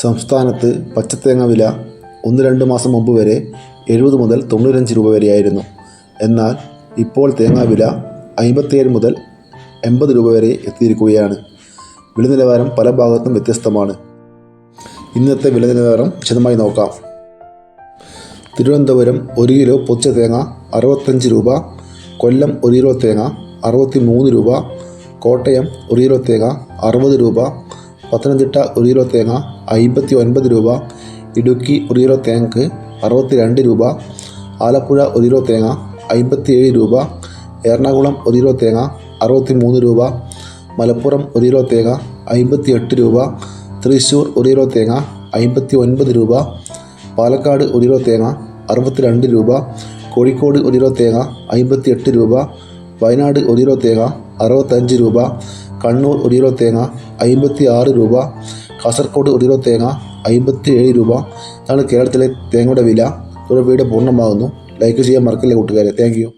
സംസ്ഥാനത്ത് പച്ചത്തേങ്ങ വില 1-2 മാസം മുമ്പ് വരെ 70 മുതൽ 95 രൂപ വരെയായിരുന്നു. എന്നാൽ ഇപ്പോൾ തേങ്ങാ വില 57 മുതൽ 80 രൂപ വരെ എത്തിയിരിക്കുകയാണ്. വില നിലവാരം പല ഭാഗത്തും വ്യത്യസ്തമാണ്. ഇന്നത്തെ വില നിലവാരം വിശദമായി നോക്കാം. തിരുവനന്തപുരം 1 കിലോ പൊതിച്ച തേങ്ങ 65 രൂപ, കൊല്ലം 1 കിലോ തേങ്ങ 63 രൂപ, കോട്ടയം 1 കിലോ തേങ്ങ 60 രൂപ, പത്തനംതിട്ട 1 കിലോ തേങ്ങ 59 രൂപ, ഇടുക്കി 1 കിലോ തേങ്ങക്ക് 62 രൂപ, ആലപ്പുഴ 1 കിലോ തേങ്ങ 57 രൂപ, എറണാകുളം 1 കിലോ തേങ്ങ 63 രൂപ, മലപ്പുറം 1 കിലോ തേങ്ങ 58 രൂപ, തൃശ്ശൂർ 1 കിലോ തേങ്ങ 59 രൂപ, പാലക്കാട് 1 കിലോ തേങ്ങ 62 രൂപ, കോഴിക്കോട് 1 കിലോ തേങ്ങ 58 രൂപ, വയനാട് 1 കിലോ തേങ്ങ 65 രൂപ, കണ്ണൂർ 1 കിലോ തേങ്ങ 56 രൂപ, കാസർഗോഡ് 1 കിലോ തേങ്ങ 57 രൂപ. ഇതാണ് കേരളത്തിലെ തേങ്ങയുടെ വില. ഇവിടെ വീഡിയോ പൂർണ്ണമാകുന്നു. ലൈക്ക് ചെയ്യാൻ മറക്കല്ലേ കൂട്ടുകാരെ. Thank you.